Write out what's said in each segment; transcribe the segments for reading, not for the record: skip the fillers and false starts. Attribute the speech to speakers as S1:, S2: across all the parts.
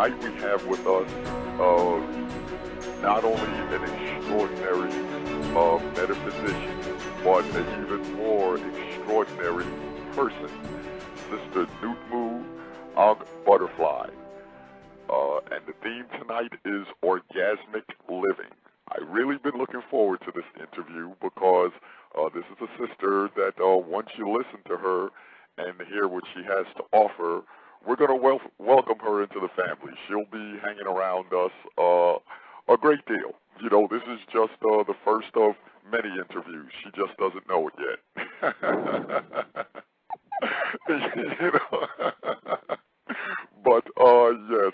S1: tonight we have with us not only an extraordinary metaphysician, but an even more extraordinary person, Sister Tmu-Ankh Butterfly. And the theme tonight is Orgasmic Living. I've really been looking forward to this interview because this is a sister that once you listen to her and hear what she has to offer, we're going to welcome her into the family. She'll be hanging around us a great deal. You know, this is just the first of many interviews. She just doesn't know it yet. You know? But, yes,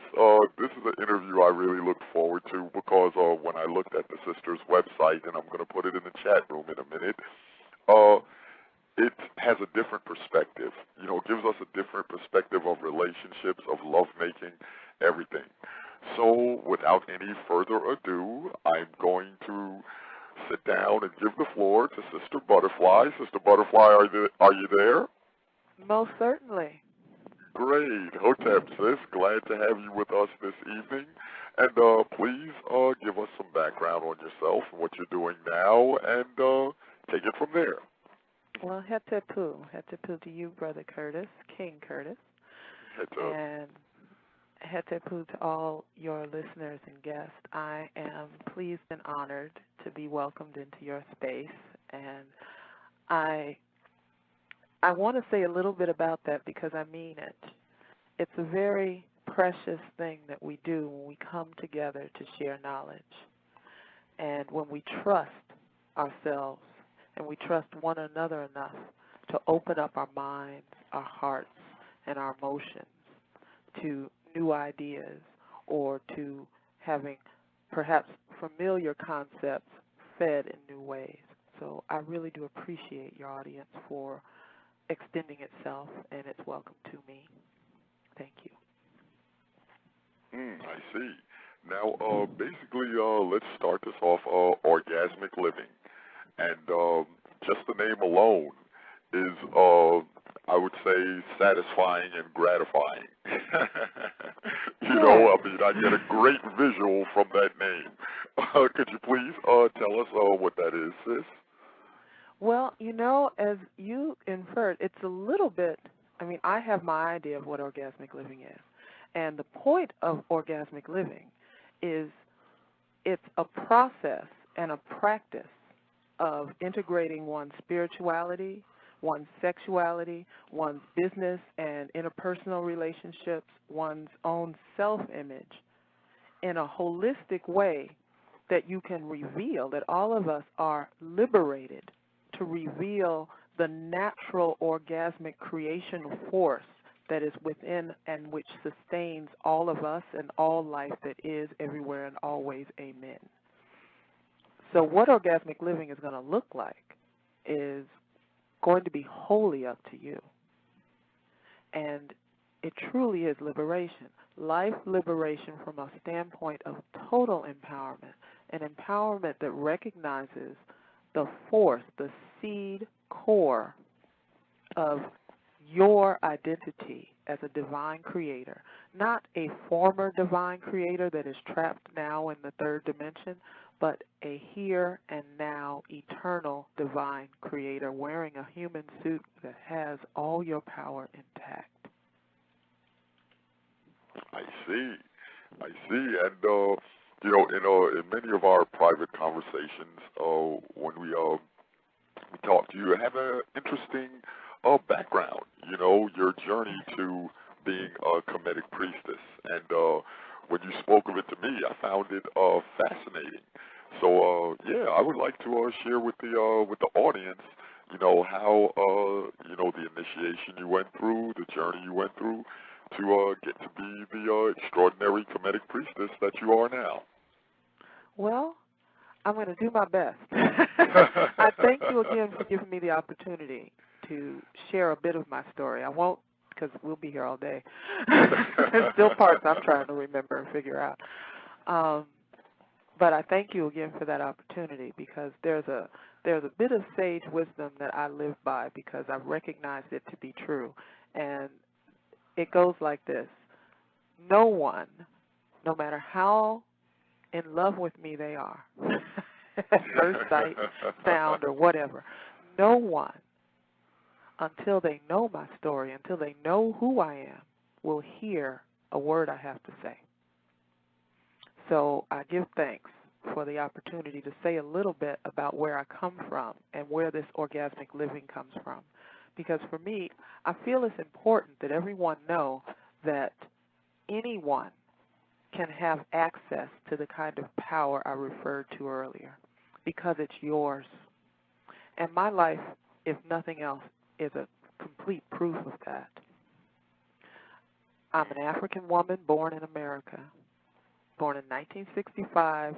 S1: this is an interview I really look forward to because when I looked at the sister's website, and I'm going to put it in the chat room in a minute, it has a different perspective. You know, it gives us a different perspective of relationships, of lovemaking, everything. So without any further ado, I'm going to sit down and give the floor to Sister Butterfly. Sister Butterfly, are you there?
S2: Most certainly.
S1: Great. Hotep, sis. Glad to have you with us this evening. And please give us some background on yourself and what you're doing now, and take it from there.
S2: Well, Hetepu to you, Brother Curtis, King Curtis. And Hetepu to all your listeners and guests. I am pleased and honored to be welcomed into your space, and I want to say a little bit about that because I mean it. It's a very precious thing that we do when we come together to share knowledge, and when we trust ourselves and we trust one another enough to open up our minds, our hearts, and our emotions to new ideas or to having perhaps familiar concepts fed in new ways. So I really do appreciate your audience for extending itself and its welcome to me. Thank you.
S1: I see. Now, basically, let's start this off, Orgasmic Living. And just the name alone is, I would say, satisfying and gratifying. You know, I mean, I get a great visual from that name. Could you please tell us what that is, sis?
S2: Well, you know, as you inferred, it's a little bit, I mean, I have my idea of what orgasmic living is. And the point of orgasmic living is it's a process and a practice of integrating one's spirituality, one's sexuality, one's business and interpersonal relationships, one's own self-image in a holistic way that you can reveal, that all of us are liberated to reveal the natural orgasmic creation force that is within and which sustains all of us and all life that is everywhere and always. Amen. So what orgasmic living is going to look like is going to be wholly up to you. And it truly is liberation. Life liberation from a standpoint of total empowerment, an empowerment that recognizes the force, the seed core of your identity as a divine creator, not a former divine creator that is trapped now in the third dimension, but a here and now eternal divine creator wearing a human suit that has all your power intact.
S1: I see. And, you know, in many of our private conversations, when we talk to you, have an interesting background, you know, your journey to being a Kemetic priestess. And when you spoke of it to me, I found it fascinating. So, yeah, I would like to share with the audience, you know, how, you know, the initiation you went through, the journey you went through to get to be the extraordinary Kemetic priestess that you are now.
S2: Well, I'm going to do my best. I thank you again for giving me the opportunity to share a bit of my story. I won't, because we'll be here all day. There's still parts I'm trying to remember and figure out. But I thank you again for that opportunity, because there's a bit of sage wisdom that I live by because I've recognized it to be true. And it goes like this. No one no matter how in love with me they are, at first sight, sound, or whatever, no one, until they know my story, until they know who I am, will hear a word I have to say. So I give thanks for the opportunity to say a little bit about where I come from and where this orgasmic living comes from. Because for me, I feel it's important that everyone know that anyone can have access to the kind of power I referred to earlier, because it's yours. And my life, if nothing else, is a complete proof of that. I'm an African woman born in America, born in 1965,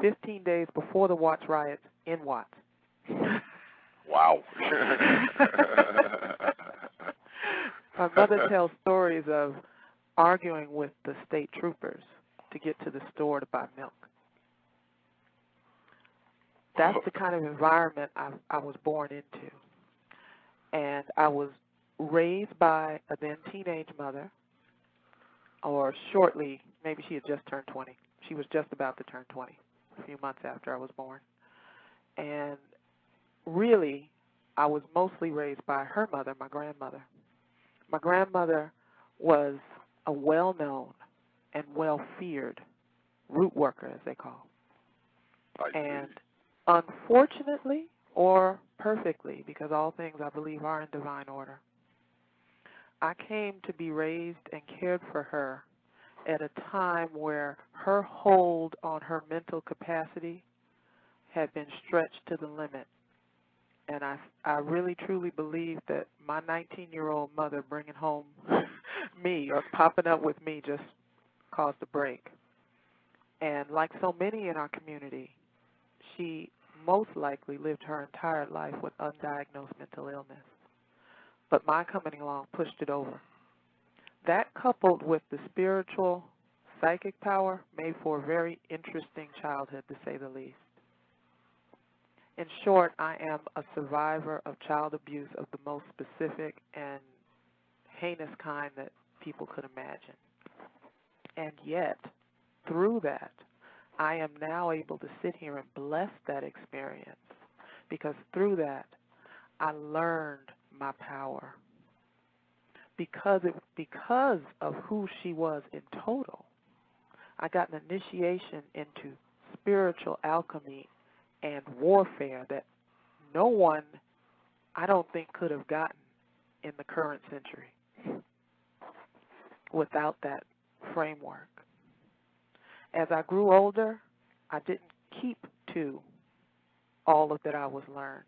S2: 15 days before the Watts riots in Watts.
S1: Wow.
S2: My mother tells stories of arguing with the state troopers to get to the store to buy milk. That's the kind of environment I was born into. And I was raised by a then teenage mother, or shortly, maybe she had just turned 20. She was just about to turn 20, a few months after I was born. And really, I was mostly raised by her mother, my grandmother. My grandmother was a well-known and well-feared root worker, as they call. And unfortunately, or perfectly, because all things I believe are in divine order, I came to be raised and cared for her at a time where her hold on her mental capacity had been stretched to the limit. And I really truly believe that my 19-year-old mother bringing home me or popping up with me just caused a break. And like so many in our community, she most likely lived her entire life with undiagnosed mental illness. But my coming along pushed it over. That, coupled with the spiritual, psychic power, made for a very interesting childhood, to say the least. In short, I am a survivor of child abuse of the most specific and heinous kind that people could imagine. And yet, through that, I am now able to sit here and bless that experience, because through that, I learned my power. Because of who she was in total, I got an initiation into spiritual alchemy and warfare that no one, I don't think, could have gotten in the current century without that framework. As I grew older, I didn't keep to all of that I was learned.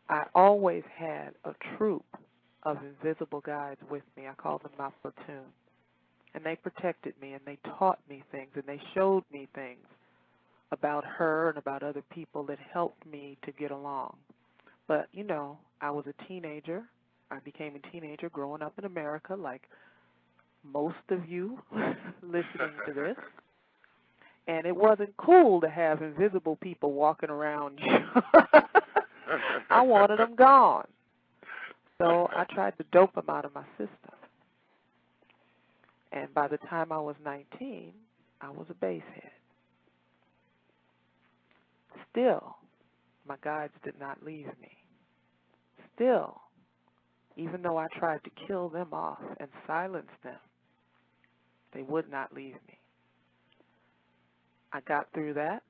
S2: I always had a troop of invisible guides with me. I called them my platoon. And they protected me, and they taught me things, and they showed me things about her and about other people that helped me to get along. But, you know, I was a teenager. I became a teenager growing up in America, like most of you listening to this. And it wasn't cool to have invisible people walking around you. I wanted them gone. So I tried to dope them out of my system. And by the time I was 19, I was a basehead. Still, my guides did not leave me. Still, even though I tried to kill them off and silence them, they would not leave me. I got through that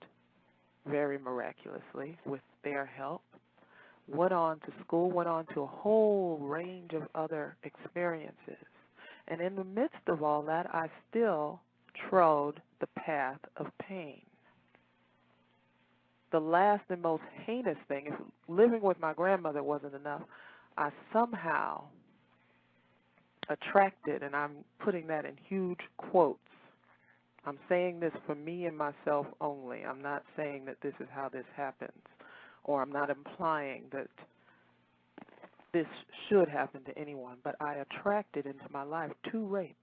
S2: very miraculously with their help. Went on to school, went on to a whole range of other experiences. And in the midst of all that, I still trod the path of pain. The last and most heinous thing, if living with my grandmother wasn't enough, I somehow attracted, and I'm putting that in huge quotes. I'm saying this for me and myself only. I'm not saying that this is how this happens, or I'm not implying that this should happen to anyone, but I attracted into my life 2 rapes.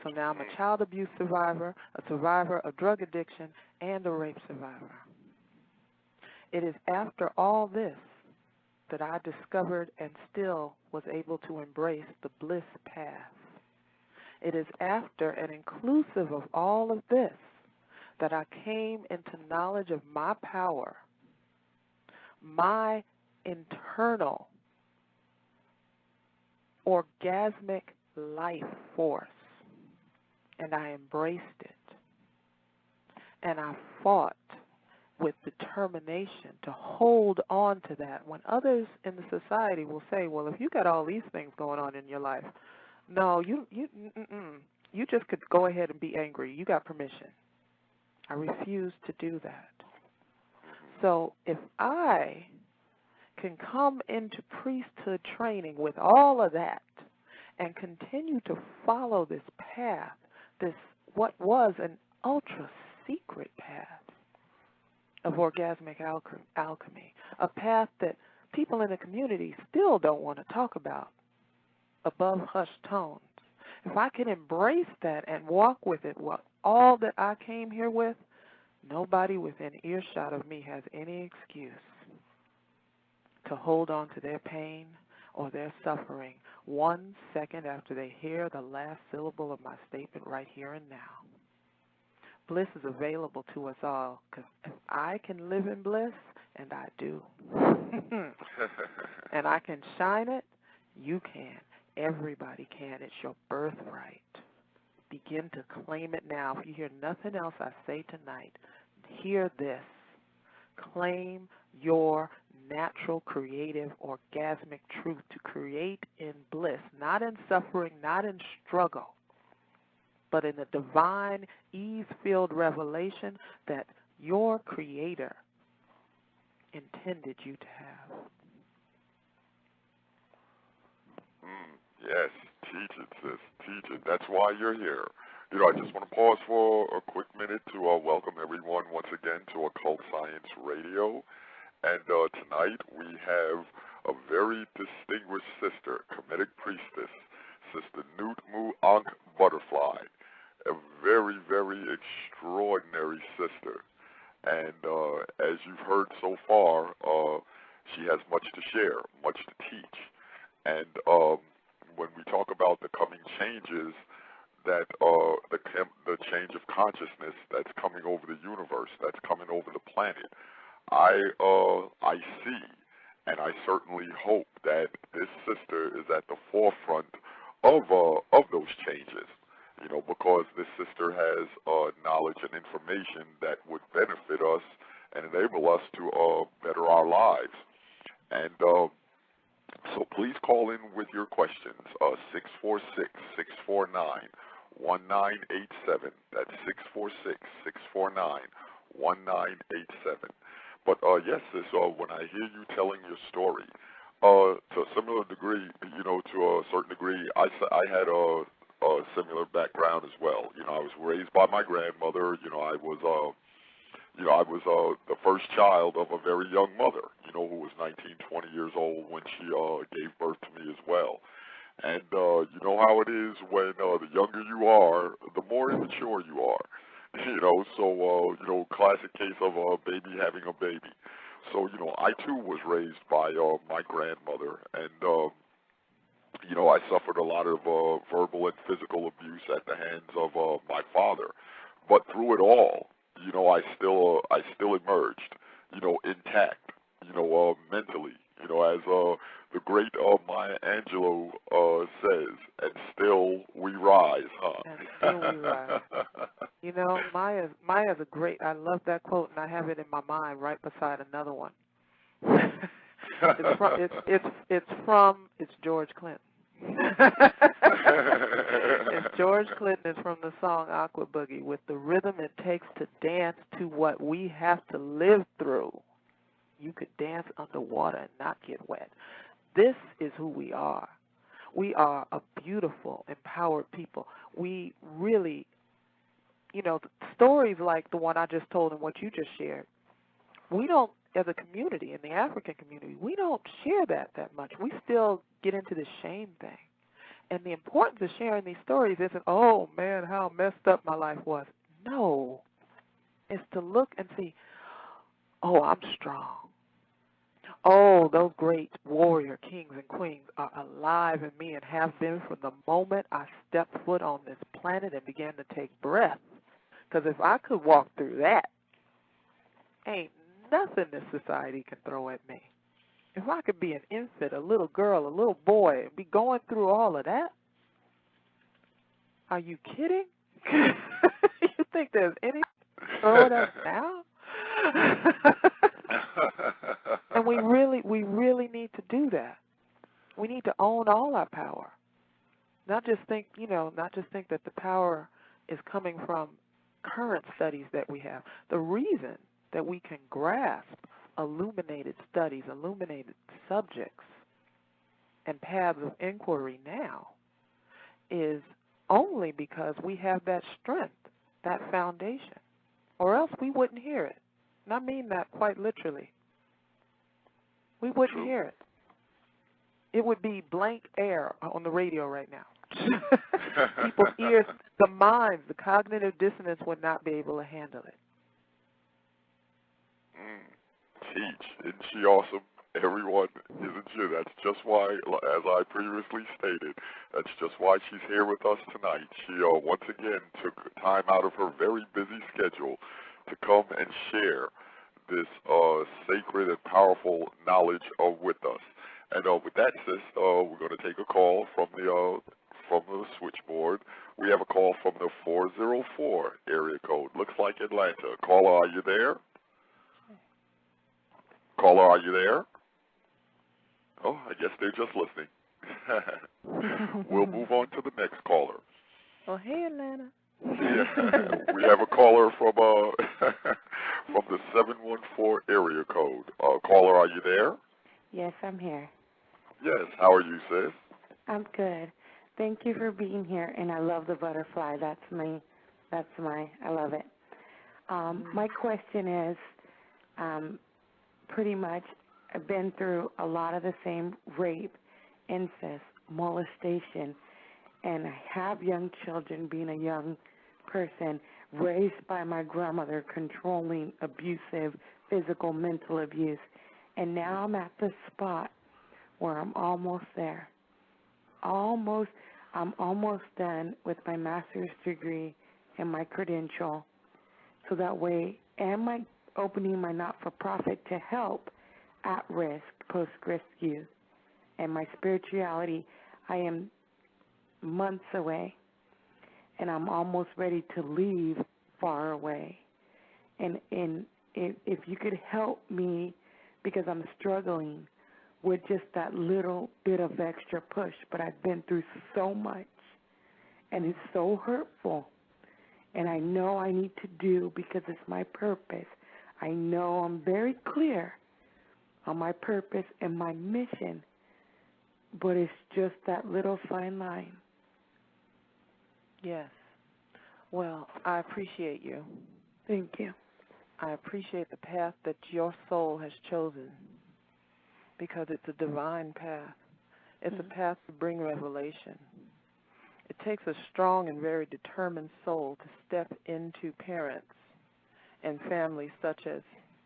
S2: So now I'm a child abuse survivor, a survivor of drug addiction, and a rape survivor. It is after all this that I discovered and still was able to embrace the bliss path. It is after and inclusive of all of this that I came into knowledge of my power, my internal orgasmic life force, and I embraced it. And I fought with determination to hold on to that. When others in the society will say, well, if you got all these things going on in your life, no, you just could go ahead and be angry. You got permission. I refuse to do that. So if I can come into priesthood training with all of that and continue to follow this path, this what was an ultra-secret path of orgasmic alchemy, a path that people in the community still don't want to talk about above hushed tones. If I can embrace that and walk with it, all that I came here with, nobody within earshot of me has any excuse to hold on to their pain or their suffering 1 second after they hear the last syllable of my statement right here and now. Bliss is available to us all, because if I can live in bliss, and I do, and I can shine it, you can. Everybody can. It's your birthright. Begin to claim it now. If you hear nothing else I say tonight, hear this. Claim your natural, creative, orgasmic truth to create in bliss, not in suffering, not in struggle, but in a divine, ease-filled revelation that your Creator intended you to have.
S1: Yes, teach it, sis. Teach it. That's why you're here. You know, I just want to pause for a quick minute to welcome everyone once again to Occult Science Radio. And tonight we have a very distinguished sister, Kemetic priestess, Sister Tmu-Ankh Butterfly, a very, very extraordinary sister. And as you've heard so far, she has much to share, much to teach. And when we talk about the coming changes, that the change of consciousness that's coming over the universe, that's coming over the planet, I see, and I certainly hope that this sister is at the forefront of those changes. You know, because this sister has knowledge and information that would benefit us and enable us to better our lives. And so please call in with your questions, 646-649-1987. That's 646-649-1987. But yes, sis, when I hear you telling your story, to a similar degree, you know, to a certain degree, I had a similar background as well. You know, I was raised by my grandmother. You know, I was the first child of a very young mother, you know, who was 19, 20 years old when she gave birth to me as well. And you know how it is when the younger you are, the more immature you are. You know, so, you know, classic case of a baby having a baby. So, you know, I too was raised by my grandmother, and you know, I suffered a lot of verbal and physical abuse at the hands of my father. But through it all, you know, I still emerged, you know, intact, you know, mentally, you know, as the great Maya Angelou says, and still we rise, huh?
S2: And still we rise. You know, Maya's a great, I love that quote, and I have it in my mind right beside another one. It's George Clinton. And George Clinton is from the song Aqua Boogie, with the rhythm it takes to dance to what we have to live through. You could dance underwater and not get wet. This is who we are. We are a beautiful, empowered people. We really, you know, stories like the one I just told and what you just shared, we don't, as a community, in the African community, we don't share that much. We still get into this shame thing. And the importance of sharing these stories isn't, oh, man, how messed up my life was. No. It's to look and see, oh, I'm strong. Oh, those great warrior kings and queens are alive in me and have been from the moment I stepped foot on this planet and began to take breath. Because if I could walk through that, ain't nothing this society can throw at me. If I could be an infant, a little girl, a little boy, and be going through all of that, are you kidding? You think there's any throw at us now? And we really need to do that. We need to own all our power. Not just think that the power is coming from current studies that we have. The reason that we can grasp illuminated studies, illuminated subjects, and paths of inquiry now is only because we have that strength, that foundation, or else we wouldn't hear it. And I mean that quite literally. We wouldn't hear it. It would be blank air on the radio right now. People's ears, the minds, the cognitive dissonance would not be able to handle it.
S1: Teach. Isn't she awesome? Everyone, isn't she? That's just why, as I previously stated, that's just why she's here with us tonight. She once again took time out of her very busy schedule to come and share this sacred and powerful knowledge with us. And with that, sis, we're going to take a call from the switchboard. We have a call from the 404 area code. Looks like Atlanta. Caller, are you there? Caller, are you there? Oh, I guess they're just listening. We'll move on to the next caller.
S2: Oh, hey, Atlanta.
S1: Yeah. We have a caller from the 714 area code. Caller, are you there?
S3: Yes, I'm here.
S1: Yes. How are you, sis?
S3: I'm good. Thank you for being here, and I love the butterfly. I love it. My question is, pretty much, I've been through a lot of the same rape, incest, molestation, and I have young children, being a young person, raised by my grandmother, controlling, abusive, physical, mental abuse. And now I'm at the spot where I'm almost there. I'm almost done with my master's degree and my credential. So that way, am I opening my not-for-profit to help at-risk, post-risk youth? And my spirituality, I am months away, and I'm almost ready to leave far away. And if you could help me, because I'm struggling with just that little bit of extra push, but I've been through so much, and it's so hurtful. And I know I need to do because it's my purpose. I know I'm very clear on my purpose and my mission, but it's just that little fine line.
S2: Yes. Well, I appreciate you.
S3: Thank you.
S2: I appreciate the path that your soul has chosen, because it's a divine path. It's a path to bring revelation. It takes a strong and very determined soul to step into parents and families such as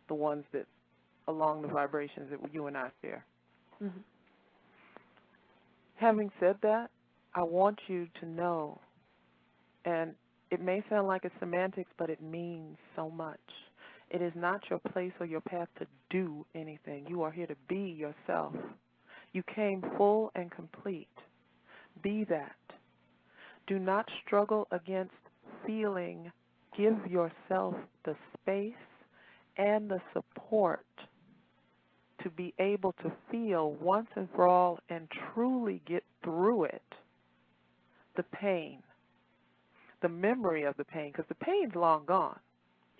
S2: the ones that, along the vibrations that you and I share.
S3: Mm-hmm.
S2: Having said that, I want you to know, and it may sound like it's semantics, but it means so much. It is not your place or your path to do anything. You are here to be yourself. You came full and complete. Be that. Do not struggle against feeling. Give yourself the space and the support to be able to feel once and for all and truly get through it, the pain, the memory of the pain, because the pain's long gone.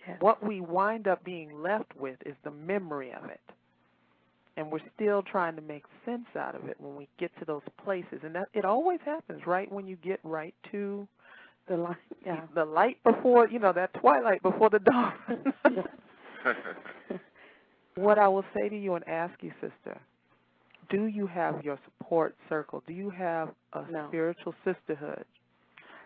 S3: Yes.
S2: What we wind up being left with is the memory of it. And we're still trying to make sense out of it when we get to those places. And that it always happens right when you get right to the light, the light before, that twilight before the dawn. What I will say to you and ask you, sister, do you have your support circle? Do you have a spiritual sisterhood?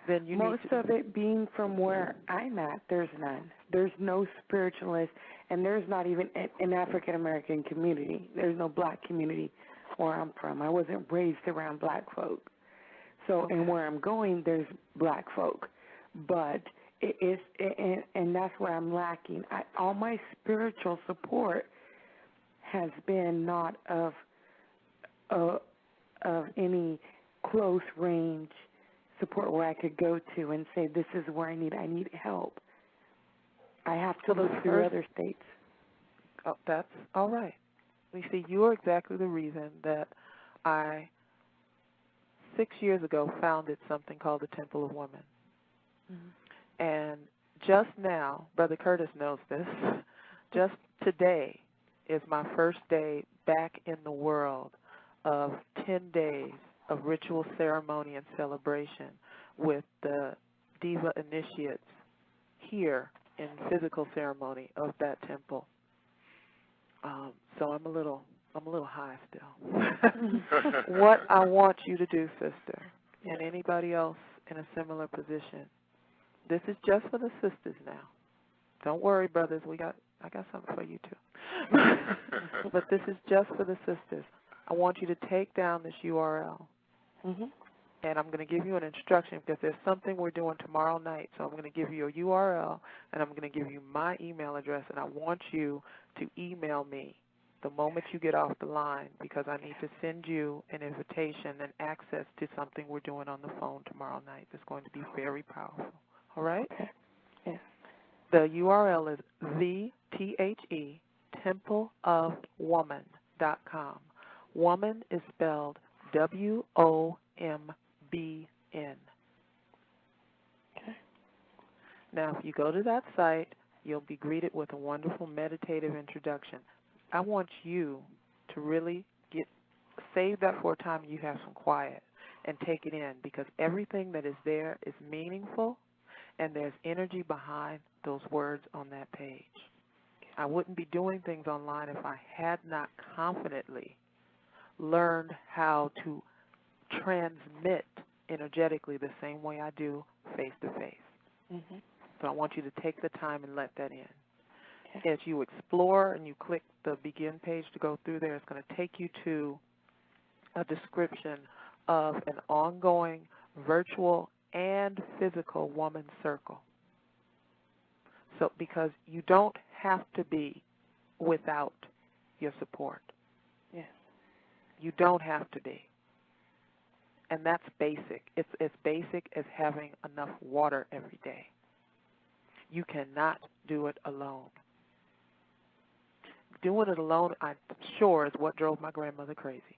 S2: then you
S3: most
S2: need to...
S3: of it being from where I'm at, there's none. There's no spiritualist, and there's not even an African-American community. There's no black community where I'm from. I wasn't raised around black folk. So, and where I'm going, there's black folk. But it is, and that's where I'm lacking. All my spiritual support has been not of any close range support where I could go to and say, this is where I need help. I have to look through other states.
S2: Oh, that's all right. You see, you're exactly the reason that I, 6 years ago, founded something called the Temple of Women. Mm-hmm. And just now, Brother Curtis knows this, just today is my first day back in the world of 10 days of ritual ceremony and celebration with the Diva initiates here in physical ceremony of that temple. So I'm a little high still. What I want you to do, sister, and anybody else in a similar position, this is just for the sisters now. Don't worry, brothers, I got something for you too. But this is just for the sisters. I want you to take down this URL. Mm-hmm. And I'm going to give you an instruction because there's something we're doing tomorrow night. So I'm going to give you a URL, and I'm going to give you my email address, and I want you to email me the moment you get off the line because I need to send you an invitation and access to something we're doing on the phone tomorrow night that's going to be very powerful. All right?
S3: Okay. Yes.
S2: The URL is templeofwoman.com. Woman is spelled WOMBN. Okay. Now, if you go to that site, you'll be greeted with a wonderful meditative introduction. I want you to really save that for a time you have some quiet and take it in because everything that is there is meaningful and there's energy behind those words on that page. I wouldn't be doing things online if I had not confidently learned how to transmit energetically the same way I do face-to-face. Mm-hmm. So I want you to take the time and let that in. Okay. As you explore and you click the begin page to go through there, it's going to take you to a description of an ongoing virtual and physical woman's circle. So because you don't have to be without your support. Yes. You don't have to be. And that's basic. It's as basic as having enough water every day. You cannot do it alone. Doing it alone, I'm sure, is what drove my grandmother crazy.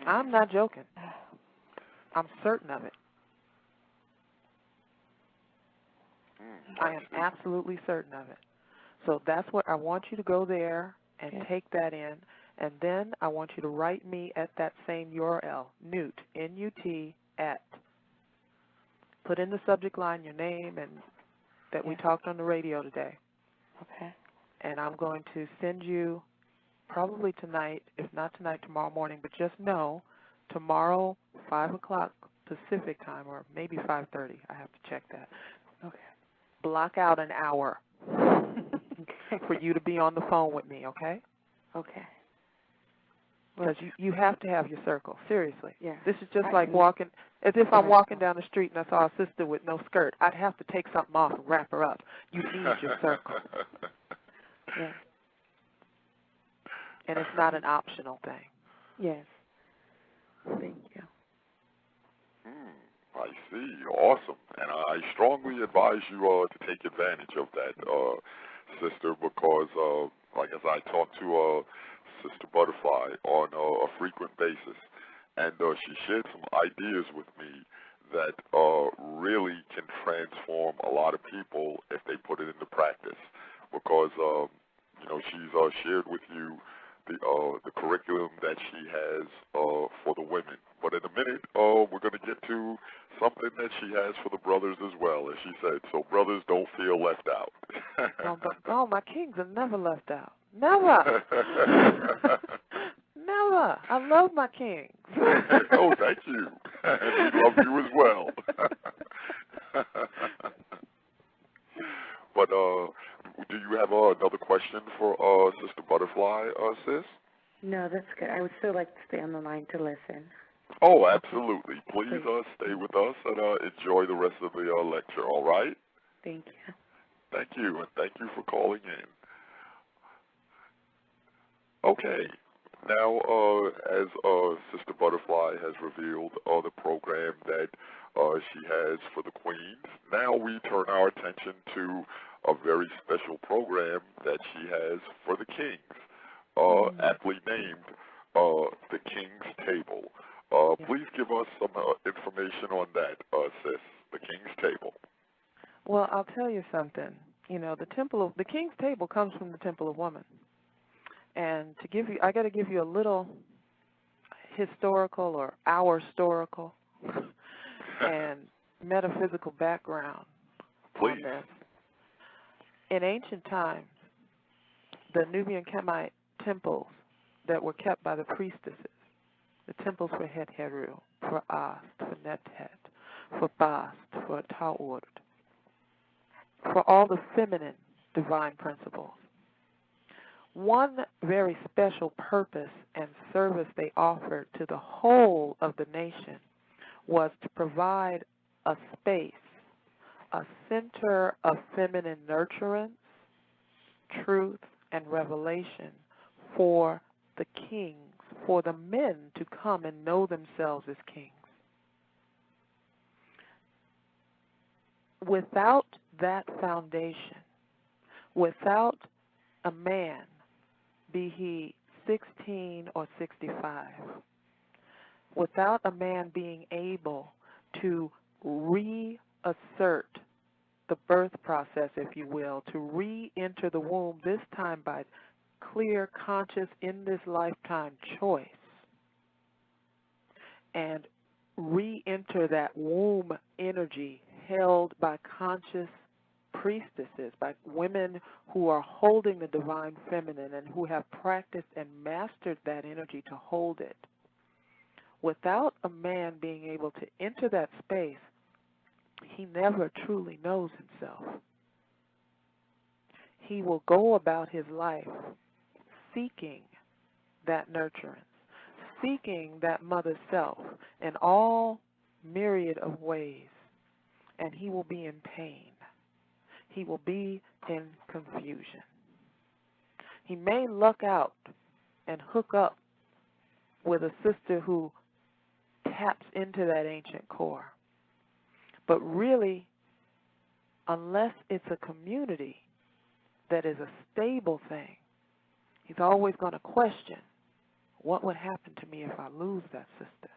S2: I'm not joking. I'm certain of it. I am absolutely certain of it. So that's what I want you to go there and take that in. And then I want you to write me at that same URL, Newt, N-U-T, at. Put in the subject line your name and that we talked on the radio today. Okay. And I'm going to send you probably tonight, if not tonight, tomorrow morning, but just know tomorrow, 5 o'clock Pacific time, or maybe 5:30. I have to check that. Okay. Block out an hour for you to be on the phone with me, okay? Okay. Because you have to have your circle, seriously. Yeah. This is just like walking, as if I'm walking down the street and I saw a sister with no skirt. I'd have to take something off and wrap her up. You need your circle. Yeah. And it's not an optional thing. Yes. Thank you.
S1: I see. Awesome. And I strongly advise you to take advantage of that, sister, because like as I talk to Sister Butterfly on a frequent basis, and she shared some ideas with me that really can transform a lot of people if they put it into practice. Because she's shared with you the curriculum that she has for the women. But in a minute, we're going to get to something that she has for the brothers as well, as she said. So brothers, don't feel left out.
S2: Oh, my kings are never left out. Never. Never. I love my kings.
S1: Oh, thank you. And we love you as well. But do you have another question for Sister Butterfly, sis?
S3: No, that's good. I would still like to stay on the line to listen.
S1: Oh, absolutely. Please
S3: Please.
S1: stay with us and enjoy the rest of the lecture, all right?
S3: Thank you.
S1: Thank you, and thank you for calling in. Okay. Now, as Sister Butterfly has revealed the program that she has for the queens, now we turn our attention to a very special program that she has for the kings, aptly named the King's Table. Please give us some information on that, sis, the King's Table.
S2: Well, I'll tell you something. You know, the King's Table comes from the Temple of Woman. And I got to give you a little historical or our historical and metaphysical background on this. In ancient times, the Nubian-Khamite temples that were kept by the priestesses, the temples for Het Heru, for Ast, for Netet, for Bast, for Ta'ud, for all the feminine divine principles. One very special purpose and service they offered to the whole of the nation was to provide a space, a center of feminine nurturance, truth, and revelation for the kings, for the men to come and know themselves as kings. Without that foundation, without a man, be he 16 or 65, without a man being able to reassert the birth process, if you will, to re-enter the womb, this time by clear, conscious, in this lifetime choice, and re-enter that womb energy held by conscious priestesses, by women who are holding the divine feminine and who have practiced and mastered that energy to hold it. Without a man being able to enter that space, he never truly knows himself. He will go about his life seeking that nurturance, seeking that mother self in all myriad of ways, and he will be in pain. He will be in confusion. He may luck out and hook up with a sister who taps into that ancient core. But really, unless it's a community that is a stable thing, he's always going to question, what would happen to me if I lose that sister?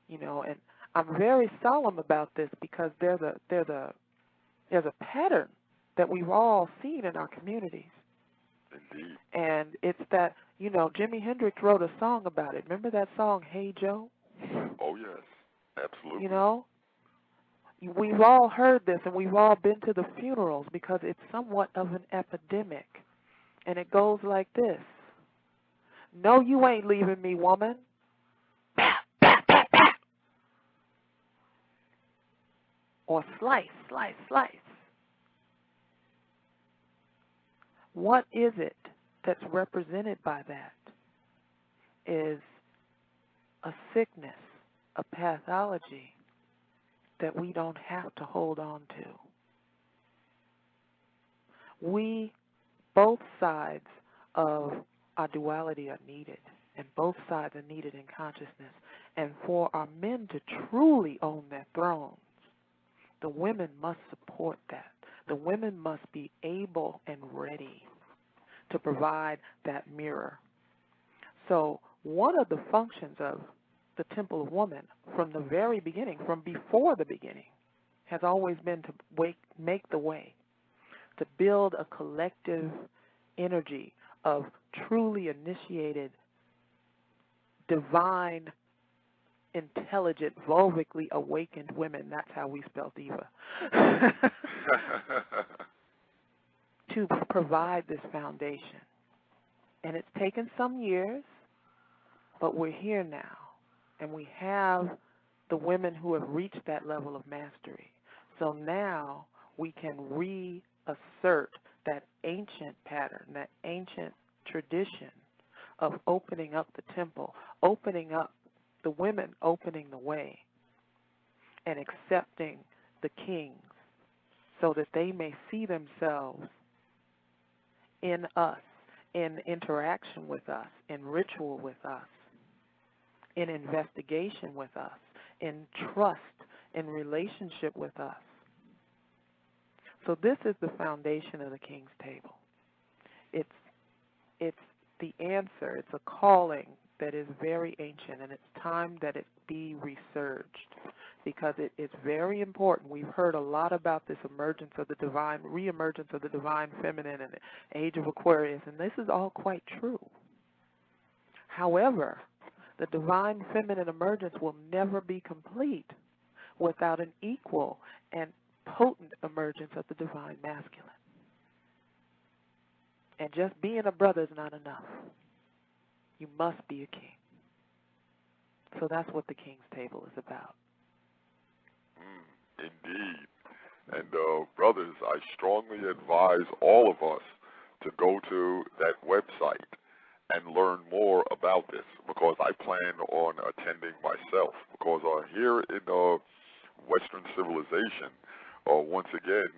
S2: You know, and I'm very solemn about this because there's a pattern that we've all seen in our communities.
S1: Indeed.
S2: And it's that, you know, Jimi Hendrix wrote a song about it. Remember that song, Hey Joe?
S1: Oh, yes. Absolutely.
S2: You know, we've all heard this and we've all been to the funerals because it's somewhat of an epidemic. And it goes like this. No, you ain't leaving me, woman. Or slice, slice, slice. What is it that's represented by that? Is a sickness, a pathology that we don't have to hold on to. Both sides of our duality are needed, and both sides are needed in consciousness. And for our men to truly own their thrones, the women must support that. The women must be able and ready to provide that mirror. So one of the functions of the Temple of Woman from the very beginning, from before the beginning, has always been to make the way, to build a collective energy of truly initiated, divine, intelligent, vulvically awakened women. That's how we spell diva. To provide this foundation. And it's taken some years, but we're here now. and we have the women who have reached that level of mastery. So now we can reassert that ancient pattern, that ancient tradition of opening up the temple, opening up the women, opening the way, and accepting the kings so that they may see themselves in us, in interaction with us, in ritual with us, in investigation with us, in trust, in relationship with us. So this is the foundation of the King's Table. It's the answer. It's a calling that is very ancient, and it's time that it be resurged, because it's very important. We've heard a lot about this emergence of the divine, reemergence of the divine feminine and the age of Aquarius, and this is all quite true. However, the divine feminine emergence will never be complete without an equal and potent emergence of the divine masculine. And just being a brother is not enough. You must be a king. So that's what the King's Table is about.
S1: Indeed. And brothers, I strongly advise all of us to go to that website and learn more about this, because I plan on attending myself. Because here in Western civilization, once again,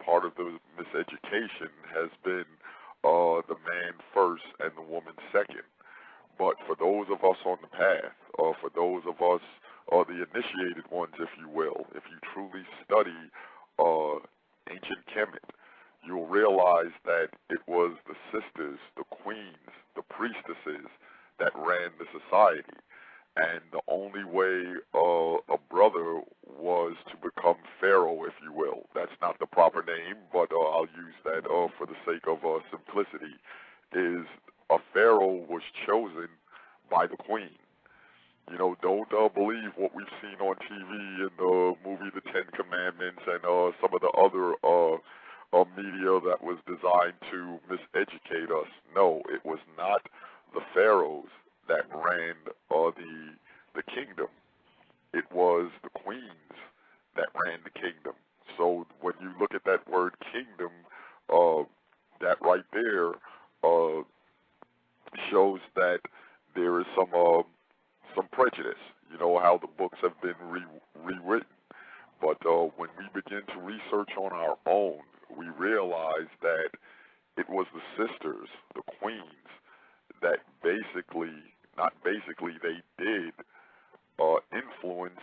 S1: part of the miseducation has been the man first and the woman second. But for those of us on the path, for those of us, the initiated ones, if you will, if you truly study ancient Kemet, you'll realize that it was the sisters, the queens, the priestesses that ran the society. And the only way a brother was to become pharaoh, if you will. That's not the proper name, but I'll use that for the sake of simplicity, is a pharaoh was chosen by the queen. You know, don't believe what we've seen on TV in the movie The Ten Commandments and some of the other media that was designed to miseducate us. No, it was not the pharaohs that ran the kingdom. It was the queens that ran the kingdom. So when you look at that word kingdom, that right there shows that there is some prejudice. You know how the books have been rewritten. But when we begin to research on our own, we realize that it was the sisters, the queens, that they did influence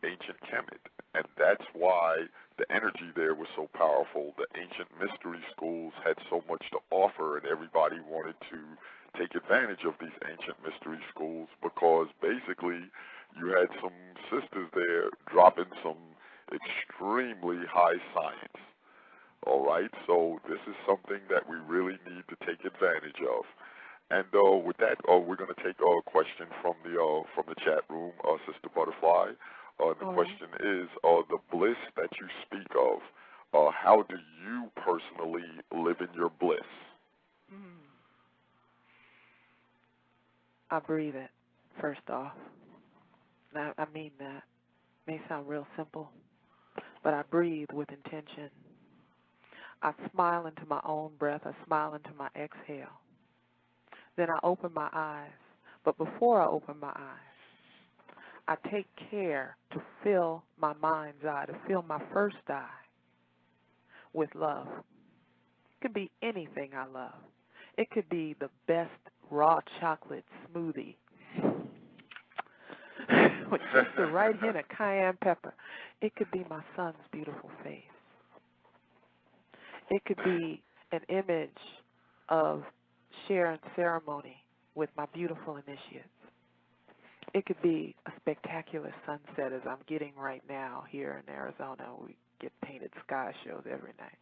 S1: ancient Kemet. And that's why the energy there was so powerful. The ancient mystery schools had so much to offer, and everybody wanted to take advantage of these ancient mystery schools, because basically you had some sisters there dropping some extremely high science. All right, so this is something that we really need to take advantage of. And with that, we're going to take a question from the chat room, Sister Butterfly. The question is, the bliss that you speak of, how do you personally live in your bliss?
S2: I breathe it, first off. Now, I mean that. It may sound real simple, but I breathe with intention. I smile into my own breath. I smile into my exhale. Then I open my eyes. But before I open my eyes, I take care to fill my mind's eye, to fill my first eye with love. It could be anything I love. It could be the best raw chocolate smoothie with just the right hint of cayenne pepper. It could be my son's beautiful face. It could be an image of sharing ceremony with my beautiful initiates. It could be a spectacular sunset as I'm getting right now here in Arizona. We get painted sky shows every night.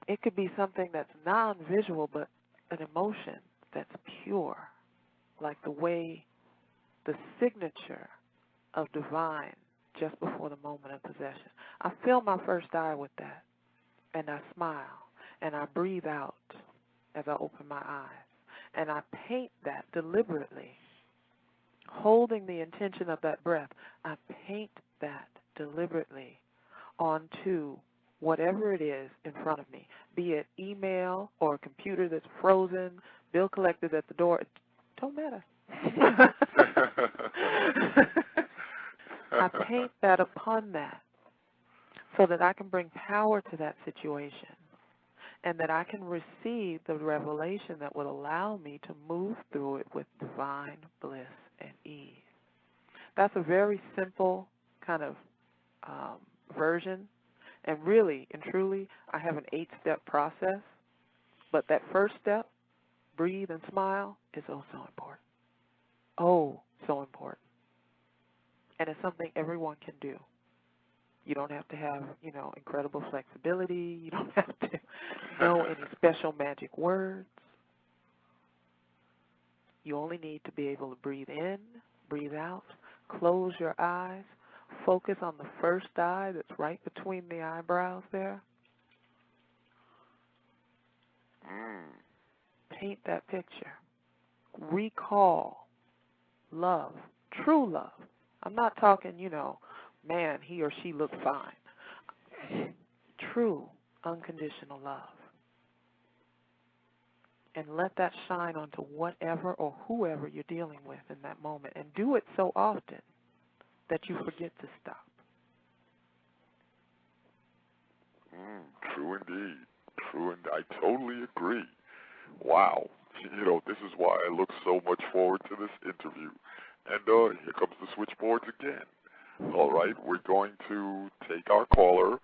S2: It could be something that's non-visual, but an emotion that's pure, like the way the signature of divine just before the moment of possession. I fill my first eye with that, and I smile, and I breathe out as I open my eyes, and I paint that deliberately holding the intention of that breath, I paint that deliberately onto whatever it is in front of me, be it email or a computer that's frozen, bill collected at the door. It don't matter. I paint that upon that so that I can bring power to that situation and that I can receive the revelation that will allow me to move through it with divine bliss and ease. That's a very simple kind of version. And really and truly, I have an 8-step process. But that first step, breathe and smile, is oh so important. Oh, so important. And it's something everyone can do. You don't have to have, incredible flexibility. You don't have to know any special magic words. You only need to be able to breathe in, breathe out, close your eyes, focus on the first eye that's right between the eyebrows there. Paint that picture. Recall love, true love. I'm not talking, man, he or she looks fine. True, unconditional love. And let that shine onto whatever or whoever you're dealing with in that moment. And do it so often that you forget to stop.
S1: True indeed. True, and I totally agree. Wow. This is why I look so much forward to this interview. And here comes the switchboards again. All right, we're going to take our caller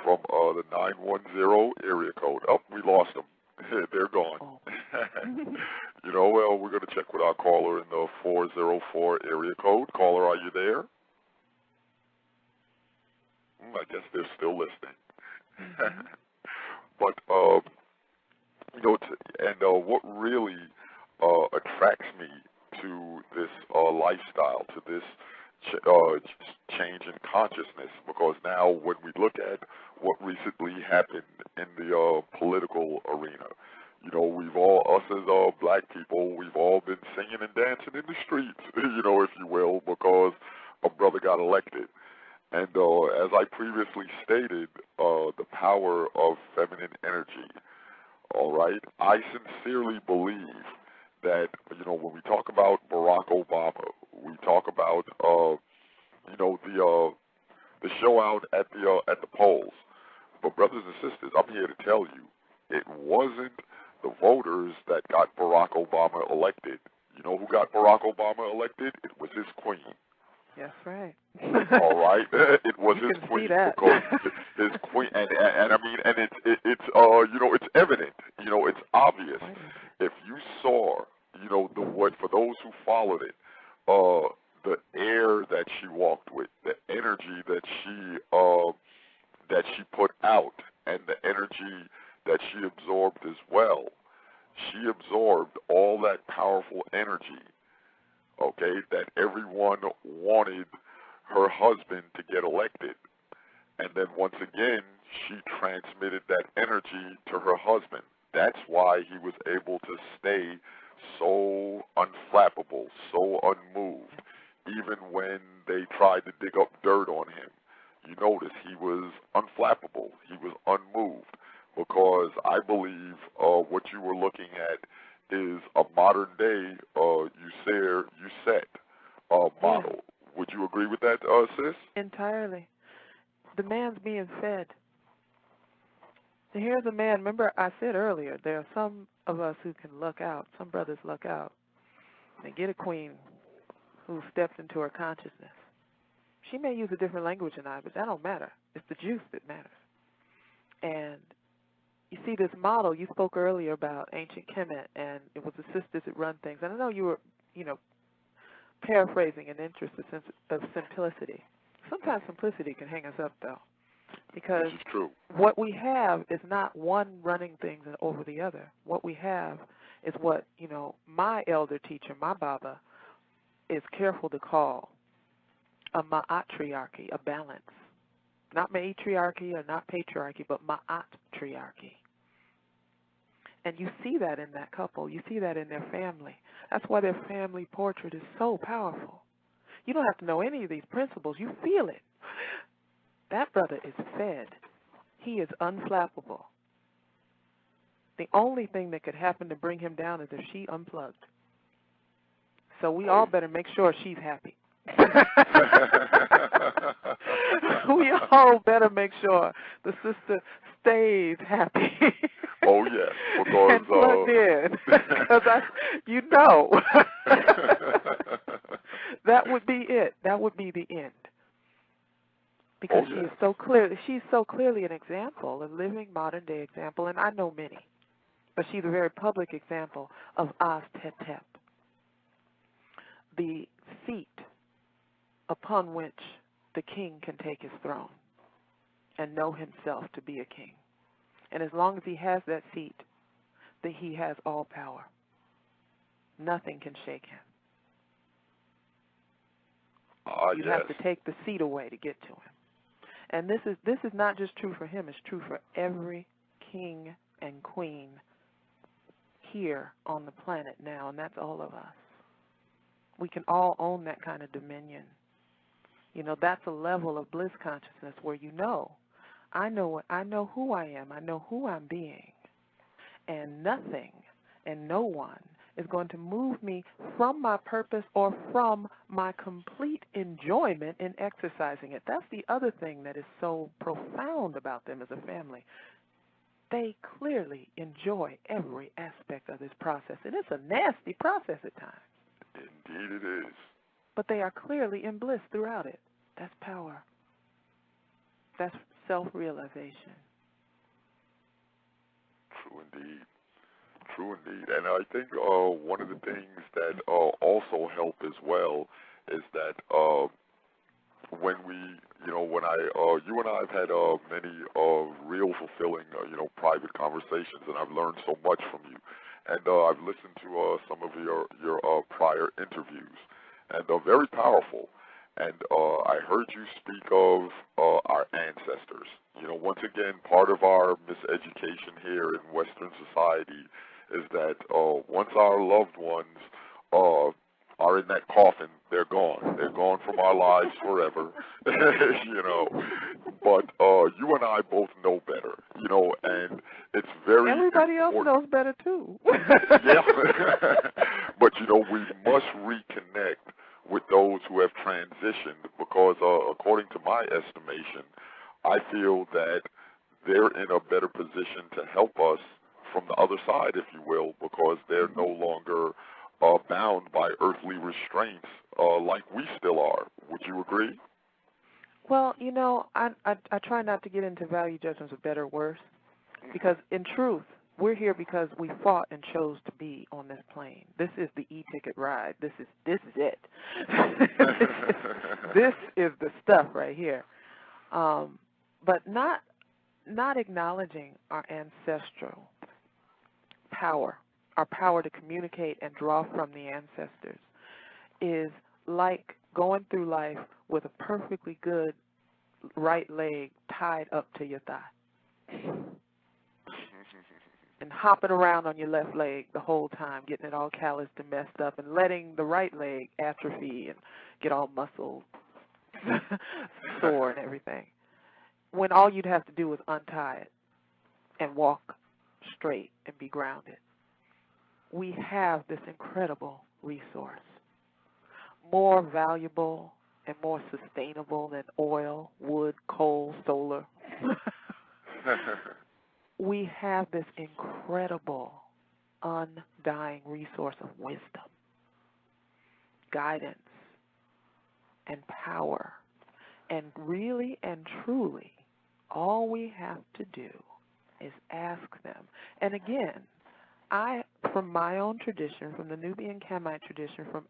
S1: from the 910 area code. Oh, we lost them. They're gone.
S2: Oh.
S1: Well, we're going to check with our caller in the 404 area code. Caller, are you there? I guess they're still listening. But, what really attracts me to this lifestyle, to this change in consciousness, because now when we look at what recently happened in the political arena, we've all, us as black people, we've all been singing and dancing in the streets, if you will, because a brother got elected. And as I previously stated, the power of feminine energy, all right, I sincerely believe that, when we talk about Barack Obama, we talk about, the show out at the polls. But brothers and sisters, I'm here to tell you, it wasn't the voters that got Barack Obama elected. You know who got Barack Obama elected? It was his queen.
S2: That's right.
S1: All right, it was his queen, because his queen, and I mean, and it's it's evident, it's obvious. If you saw, for those who followed it, the air that she walked with, the energy that she put out, and the energy that she absorbed as well. She absorbed all that powerful energy. Okay, that everyone wanted her husband to get elected. And then once again, she transmitted that energy to her husband. That's why he was able to stay so unflappable, so unmoved, even when they tried to dig up dirt on him. You notice he was unflappable, he was unmoved, because I believe what you were looking at is a modern day USET model. Would you agree with that, sis?
S2: Entirely. The man's being fed. So here's a man. Remember I said earlier, there are some of us who can luck out. Some brothers luck out. They get a queen who steps into her consciousness. She may use a different language than I, but that don't matter. It's the juice that matters. And you see this model, you spoke earlier about ancient Kemet, and it was the sisters that run things. And I know you were, paraphrasing in interest of simplicity. Sometimes simplicity can hang us up, though, because
S1: this is true.
S2: What we have is not one running things over the other. What we have is what, my elder teacher, my Baba, is careful to call a ma'atriarchy, a balance. Not matriarchy or not patriarchy, but ma'atriarchy. And you see that in that couple. You see that in their family. That's why their family portrait is so powerful. You don't have to know any of these principles. You feel it. That brother is fed. He is unflappable. The only thing that could happen to bring him down is if she unplugged. So we all better make sure she's happy. We all better make sure the sister stays happy.
S1: Oh, yes, because...
S2: and plugged in. Because you know. That would be it. That would be the end. Because she's so clearly an example, a living modern-day example, and I know many. But she's a very public example of As Tetep, the seat upon which the king can take his throne and know himself to be a king. And as long as he has that seat, that he has all power. Nothing can shake him. You have to take the seat away to get to him. And this is not just true for him, it's true for every king and queen here on the planet now, and that's all of us. We can all own that kind of dominion. You know, that's a level of bliss consciousness where you know, I know who I am, I know who I'm being, and nothing and no one is going to move me from my purpose or from my complete enjoyment in exercising it. That's the other thing that is so profound about them as a family. They clearly enjoy every aspect of this process, and it's a nasty process at times.
S1: Indeed it is.
S2: But they are clearly in bliss throughout it. That's power. That's self-realization.
S1: True indeed. True indeed. And I think one of the things that also help as well is that when we, you and I have had many real fulfilling, private conversations, and I've learned so much from you. And I've listened to some of your prior interviews, and very powerful. And I heard you speak of our ancestors. Once again, part of our miseducation here in Western society is that once our loved ones are in that coffin, they're gone. They're gone from our lives forever, But you and I both know better, and it's very
S2: Everybody
S1: important.
S2: else knows better, too.
S1: Yeah. But, we must reconnect with those who have transitioned because, according to my estimation, I feel that they're in a better position to help us from the other side, if you will, because they're no longer bound by earthly restraints like we still are. Would you agree?
S2: Well, I try not to get into value judgments of better or worse, because in truth, we're here because we fought and chose to be on this plane. This is the e-ticket ride. This is it. This is the stuff right here. But not acknowledging our ancestral power, our power to communicate and draw from the ancestors, is like going through life with a perfectly good right leg tied up to your thigh and hopping around on your left leg the whole time, getting it all calloused and messed up, and letting the right leg atrophy and get all muscle sore and everything, when all you'd have to do was untie it and walk straight and be grounded. We have this incredible resource, more valuable and more sustainable than oil, wood, coal, solar. We have this incredible, undying resource of wisdom, guidance, and power. And really and truly, all we have to do is ask them. And again, from my own tradition, from the Nubian-Khamite tradition, from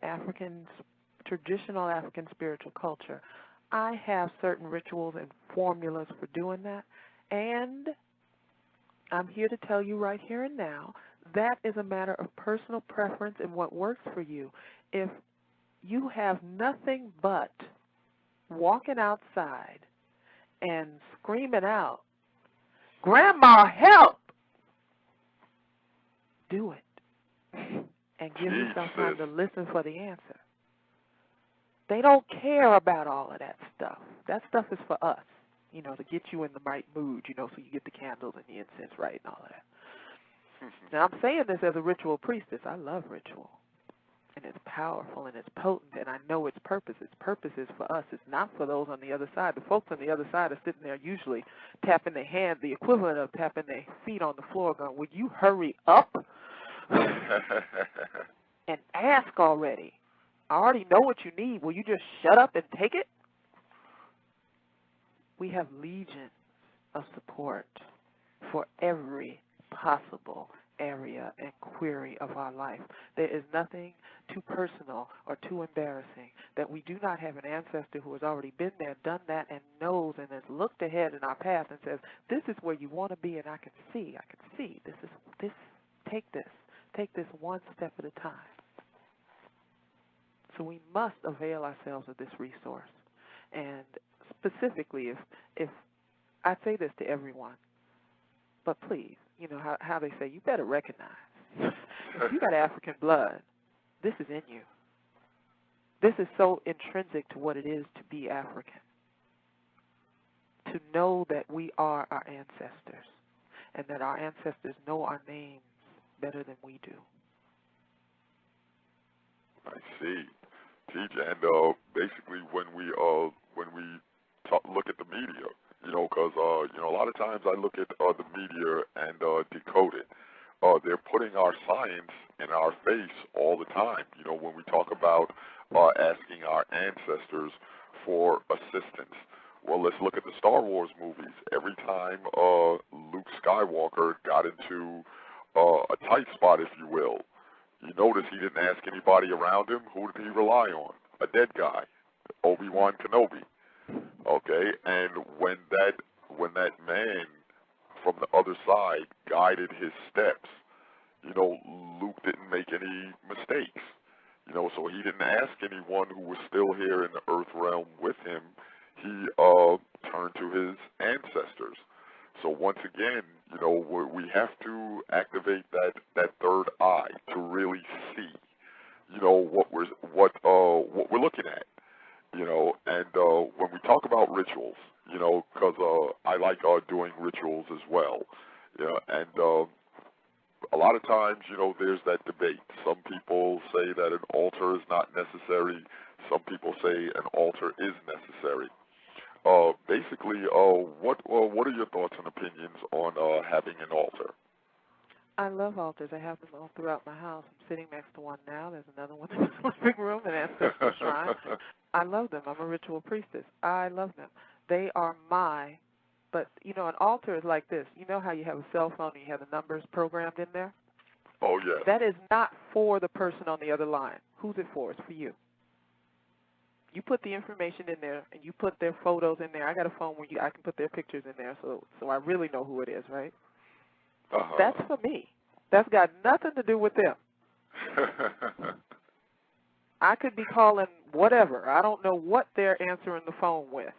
S2: traditional African spiritual culture, I have certain rituals and formulas for doing that. And I'm here to tell you right here and now, that is a matter of personal preference and what works for you. If you have nothing but walking outside and screaming out, "Grandma, help!" do it and give yourself time to listen for the answer. They don't care about all of that stuff. That stuff is for us, to get you in the right mood, so you get the candles and the incense right and all of that. Now, I'm saying this as a ritual priestess. I love ritual. And it's powerful and it's potent, and I know its purpose. Its purpose is for us. It's not for those on the other side. The folks on the other side are sitting there usually tapping their hands, the equivalent of tapping their feet on the floor, going, would you hurry up and ask already? I already know what you need. Will you just shut up and take it? We have legions of support for every possible area and query of our life. There is nothing too personal or too embarrassing that we do not have an ancestor who has already been there, done that, and knows and has looked ahead in our path and says, this is where you want to be, and I can see, take this one step at a time. So we must avail ourselves of this resource. And specifically, if I say this to everyone, but please, how they say, you better recognize, if you got African blood, this is in you. This is so intrinsic to what it is to be African, to know that we are our ancestors and that our ancestors know our names better than we do.
S1: I see. Teach, and basically when we look at the media, because a lot of times I look at the media and decode it. They're putting our science in our face all the time. When we talk about asking our ancestors for assistance. Well, let's look at the Star Wars movies. Every time Luke Skywalker got into a tight spot, if you will, you notice he didn't ask anybody around him. Who did he rely on? A dead guy, Obi-Wan Kenobi. Okay, and when that man from the other side guided his steps, Luke didn't make any mistakes. So he didn't ask anyone who was still here in the earth realm with him. He turned to his ancestors. So once again, we have to activate that third eye to really see, what we're looking at, and when we talk about rituals, because I like doing rituals as well, and a lot of times, there's that debate. Some people say that an altar is not necessary. Some people say an altar is necessary. Basically, what are your thoughts and opinions on having an altar?
S2: I love altars. I have them all throughout my house. I'm sitting next to one now. There's another one in the living room, an ancestral shrine. I love them. I'm a ritual priestess. I love them. They are but, an altar is like this. You know how you have a cell phone and you have the numbers programmed in there?
S1: Oh, yeah.
S2: That is not for the person on the other line. Who's it for? It's for you. You put the information in there, and you put their photos in there. I got a phone where I can put their pictures in there, so I really know who it is, right?
S1: Uh-huh.
S2: That's for me. That's got nothing to do with them. I could be calling whatever. I don't know what they're answering the phone with.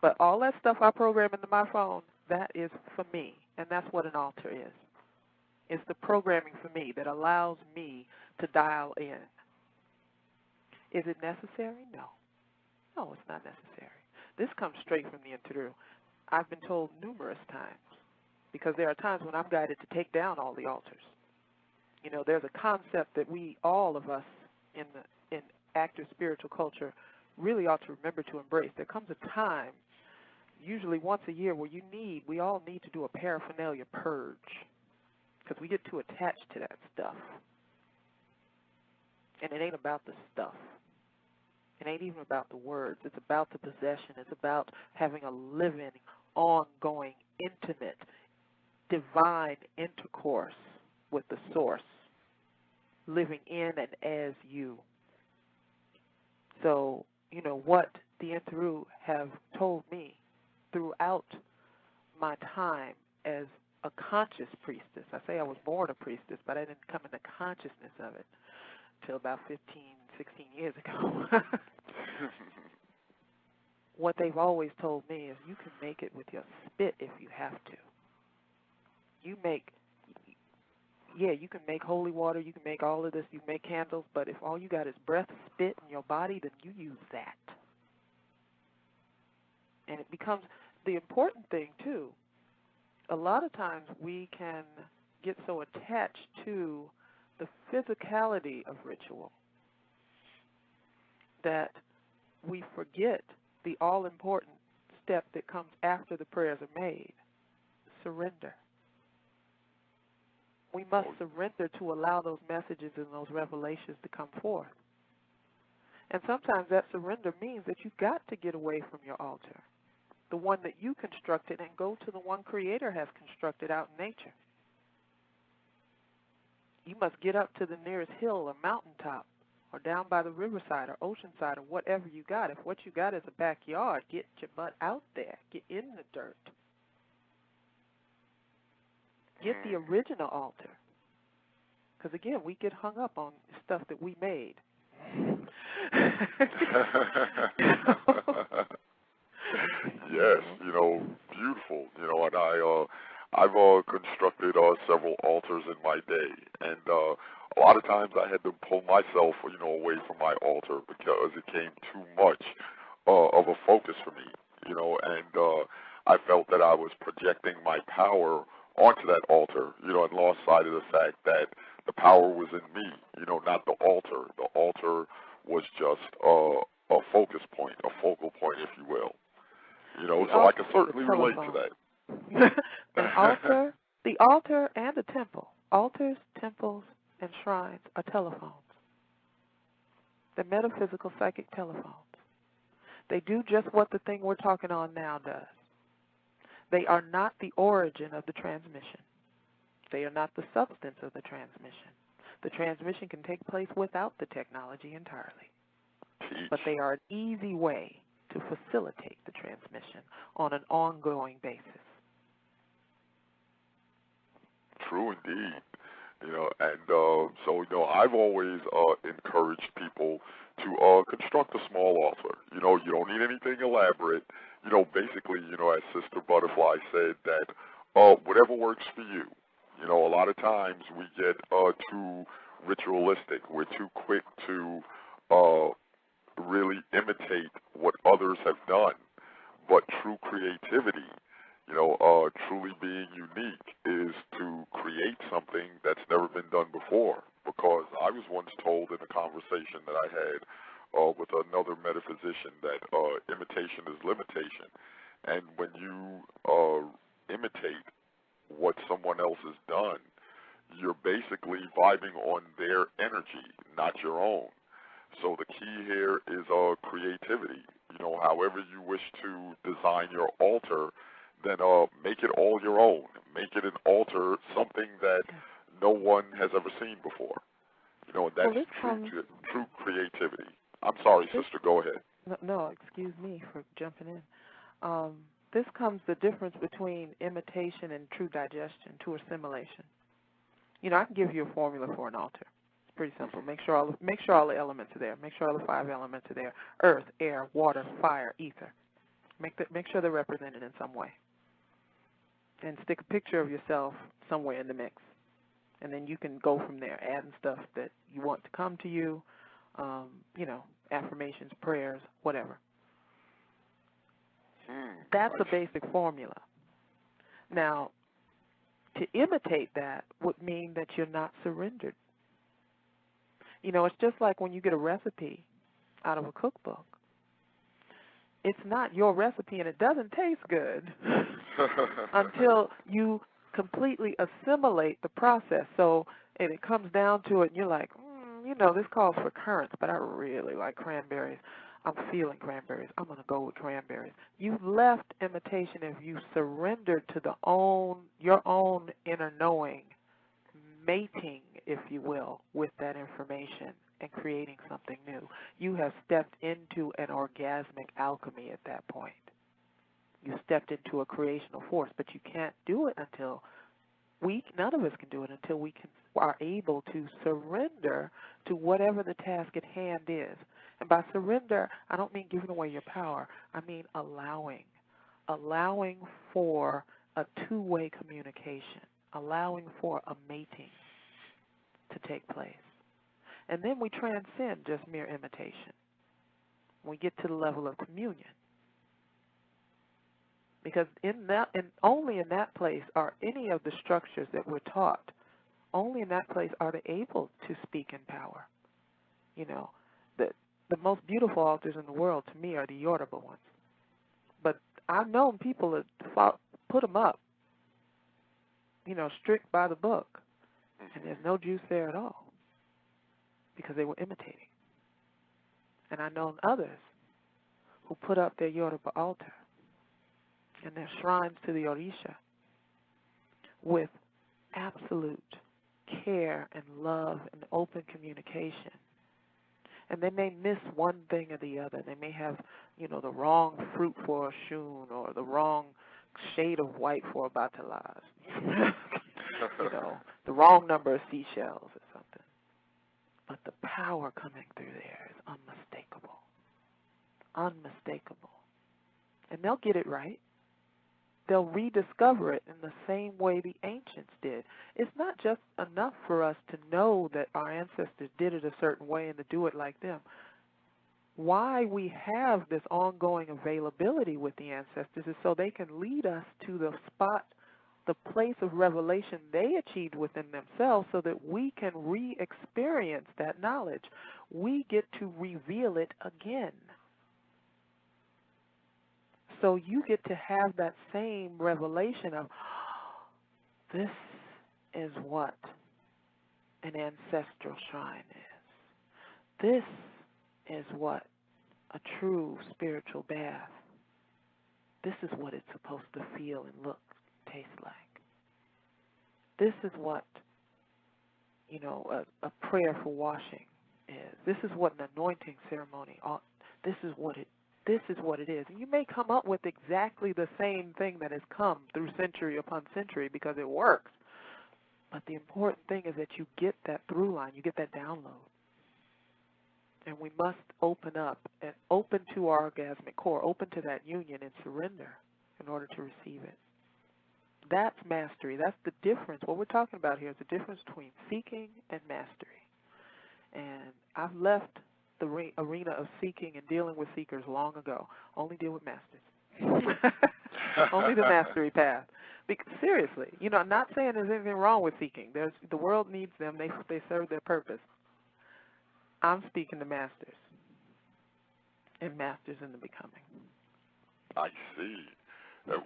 S2: But all that stuff I program into my phone, that is for me, and that's what an altar is. It's the programming for me that allows me to dial in. Is it necessary? No. No, it's not necessary. This comes straight from the Tmu. I've been told numerous times, because there are times when I'm guided to take down all the altars. There's a concept that all of us in active spiritual culture really ought to remember to embrace. There comes a time, usually once a year, where we all need to do a paraphernalia purge, because we get too attached to that stuff. And it ain't about the stuff. It ain't even about the words. It's about the possession. It's about having a living, ongoing, intimate, divine intercourse with the source, living in and as you. So, what the Tmu have told me throughout my time as a conscious priestess. I say I was born a priestess, but I didn't come into consciousness of it until about 15, 16 years ago. What they've always told me is you can make it with your spit if you have to. yeah, you can make holy water, you can make all of this, you can make candles, but if all you got is breath, spit in your body, then you use that. And it becomes the important thing, too. A lot of times we can get so attached to the physicality of ritual that we forget the all-important step that comes after the prayers are made, surrender. We must surrender to allow those messages and those revelations to come forth. And sometimes that surrender means that you've got to get away from your altar, the one that you constructed, and go to the one Creator has constructed out in nature. You must get up to the nearest hill or mountaintop or down by the riverside or oceanside or whatever you got. If what you got is a backyard, get your butt out there. Get in the dirt. Get the original altar. Because, again, we get hung up on stuff that we made.
S1: Yes, beautiful. And I've constructed several altars in my day, and a lot of times I had to pull myself, away from my altar because it came too much of a focus for me, and I felt that I was projecting my power onto that altar, and lost sight of the fact that the power was in me, not the altar. The altar was just a focus point, a focal point, if you will. So I can certainly relate to that.
S2: The altar and the temple. Altars, temples, and shrines are telephones. They're metaphysical psychic telephones. They do just what the thing we're talking on now does. They are not the origin of the transmission. They are not the substance of the transmission. The transmission can take place without the technology entirely. But they are an easy way to facilitate the transmission on an ongoing basis.
S1: True indeed. And so, I've always encouraged people to construct a small altar. You don't need anything elaborate. Basically, as Sister Butterfly said, that whatever works for you. A lot of times we get too ritualistic. We're too quick to really imitate what others have done. But true creativity, truly being unique, is to create something that's never been done before. Because I was once told in a conversation that I had with another metaphysician that imitation is limitation. And when you imitate what someone else has done, you're basically vibing on their energy, not your own. So the key here is creativity. However you wish to design your altar, then make it all your own. Make it an altar, something that no one has ever seen before. That's true creativity. I'm sorry, sister, go ahead.
S2: No, excuse me for jumping in. This comes the difference between imitation and true digestion, true assimilation. I can give you a formula for an altar. It's pretty simple. Make sure all the elements are there. Make sure all the 5 elements are there: earth, air, water, fire, ether. Make sure they're represented in some way. And stick a picture of yourself somewhere in the mix. And then you can go from there, adding stuff that you want to come to you, affirmations, prayers, whatever. That's a basic formula. Now, to imitate that would mean that you're not surrendered. It's just like when you get a recipe out of a cookbook. It's not your recipe and it doesn't taste good until you completely assimilate the process. And it comes down to it and you're like, this calls for currants, but I really like cranberries. I'm feeling cranberries. I'm going to go with cranberries. You've left imitation if you surrendered to your own inner knowing, mating, if you will, with that information and creating something new. You have stepped into an orgasmic alchemy at that point. You stepped into a creational force, but you can't do it until none of us can do it until we are able to surrender to whatever the task at hand is. And by surrender, I don't mean giving away your power. I mean allowing for a two-way communication, allowing for a mating, to take place. And then we transcend just mere imitation. We get to the level of communion. Because only in that place are any of the structures that we're taught, only in that place are they able to speak in power. You know, the most beautiful altars in the world to me are the Yoruba ones. But I've known people that put them up, you know, strict by the book, and there's no juice there at all because they were imitating. And I've known others who put up their Yoruba altar and their shrines to the Orisha with absolute care and love and open communication. And they may miss one thing or the other. They may have, you know, the wrong fruit for a shun or the wrong shade of white for a bata. You know, the wrong number of seashells or something. But the power coming through there is unmistakable. Unmistakable. And they'll get it right. They'll rediscover it in the same way the ancients did. It's not just enough for us to know that our ancestors did it a certain way and to do it like them. Why we have this ongoing availability with the ancestors is so they can lead us to the spot, the place of revelation they achieved within themselves so that we can re-experience that knowledge. We get to reveal it again. So you get to have that same revelation of, this is what an ancestral shrine is. This is what a true spiritual bath. This is what it's supposed to feel and look, taste like. This is what, you know, a prayer for washing is. This is what an anointing ceremony ought. This is what it is. And you may come up with exactly the same thing that has come through century upon century because it works. But the important thing is that you get that through line, you get that download. And we must open up and open to our orgasmic core, open to that union and surrender in order to receive it. That's mastery. That's the difference. What we're talking about here is the difference between seeking and mastery. And I've left the arena of seeking and dealing with seekers long ago. Only deal with masters. Only the mastery path. Because, seriously, you know, I'm not saying there's anything wrong with seeking. The world needs them. They serve their purpose. I'm speaking to masters and masters in the becoming.
S1: I see.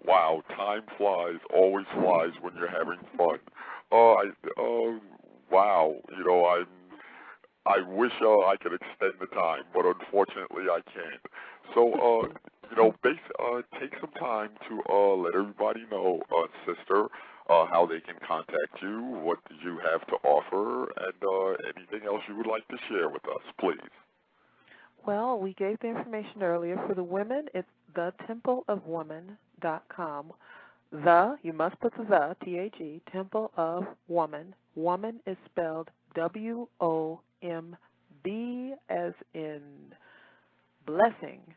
S1: Wow, time flies, always flies when you're having fun. Wow, you know, I wish I could extend the time, but unfortunately I can't. So, you know, take some time to let everybody know, sister, how they can contact you, what you have to offer, and anything else you would like to share with us, please.
S2: Well, we gave the information earlier. For the women, it's thetempleofwoman.com. You must put the, T-H-E, Temple of Woman. Woman is spelled W-O-M-B as in blessing,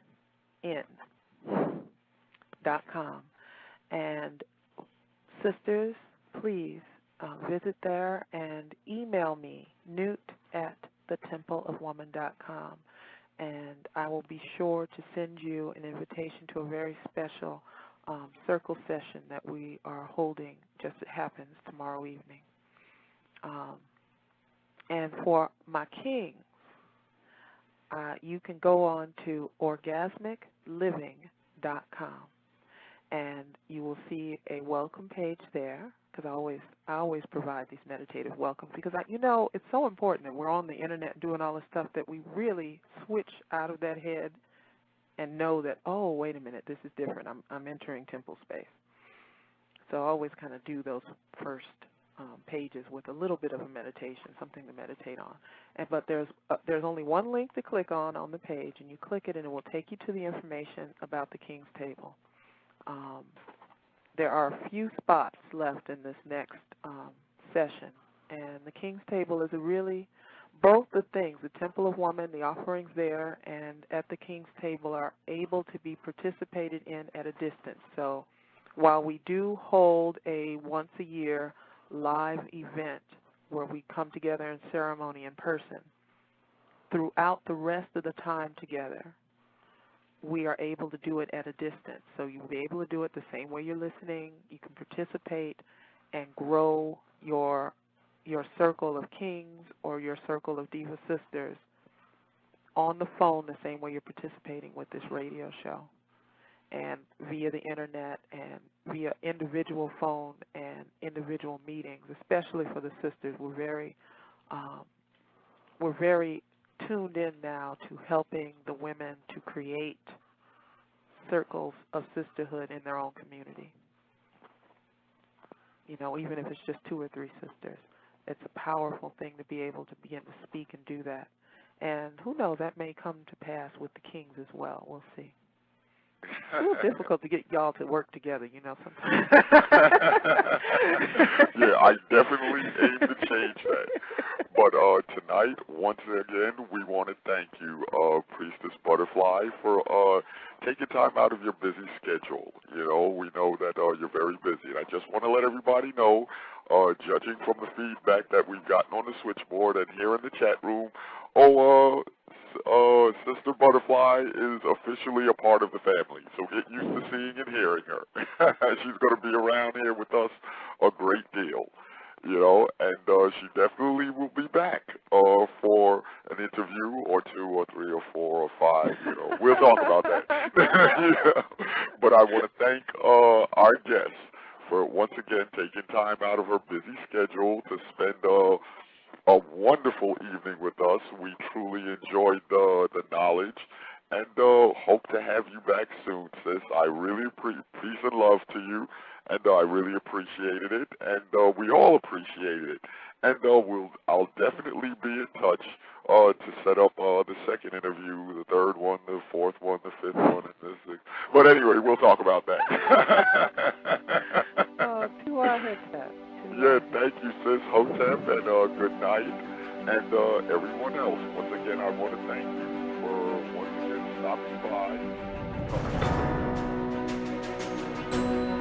S2: .com. And sisters, please visit there and email me, newt@thetempleofwoman.com. And I will be sure to send you an invitation to a very special circle session that we are holding, just it happens, tomorrow evening. And for my kings, you can go on to orgasmicliving.com, and you will see a welcome page there, because I always provide these meditative welcomes, because you know, it's so important that we're on the internet doing all this stuff that we really switch out of that head and know that, oh, wait a minute, this is different. I'm entering temple space. So I always kind of do those first pages with a little bit of a meditation, something to meditate on. But there's only one link to click on the page, and you click it, and it will take you to the information about the King's Table. There are a few spots left in this next session, and the King's Table is both the things, the Temple of Woman, the offerings there, and at the King's Table are able to be participated in at a distance. So while we do hold a once-a-year live event where we come together in ceremony in person. Throughout the rest of the time together, we are able to do it at a distance. So you'll be able to do it the same way you're listening. You can participate and grow your circle of kings or your circle of diva sisters on the phone the same way you're participating with this radio show, and via the internet and via individual phone and individual meetings, especially for the sisters. We're very tuned in now to helping the women to create circles of sisterhood in their own community. You know, even if it's just 2 or 3 sisters, it's a powerful thing to be able to begin to speak and do that. And who knows, that may come to pass with the kings as well. We'll see. It's a little difficult to get y'all to work together, you know, sometimes.
S1: Yeah, I definitely aim to change that. But tonight, once again, we want to thank you, Priestess Butterfly, for taking time out of your busy schedule. You know, we know that you're very busy. And I just want to let everybody know, judging from the feedback that we've gotten on the switchboard and here in the chat room, Sister Butterfly is officially a part of the family, so get used to seeing and hearing her. She's going to be around here with us a great deal, you know, and she definitely will be back for an interview or 2 or 3 or 4 or 5, you know. We'll talk about that. Yeah. But I want to thank our guest for once again taking time out of her busy schedule to spend a wonderful evening with us. We truly enjoyed the knowledge, and hope to have you back soon, sis. I really peace and love to you, and I really appreciated it, and we all appreciated it. And I'll definitely be in touch to set up the second interview, the 3rd one, the 4th one, the 5th one, and the 6th. But anyway, we'll talk about that.
S2: To our headset.
S1: Yeah, thank you, sis. Hotep, and good night. And everyone else, once again, I want to thank you for once again stopping by.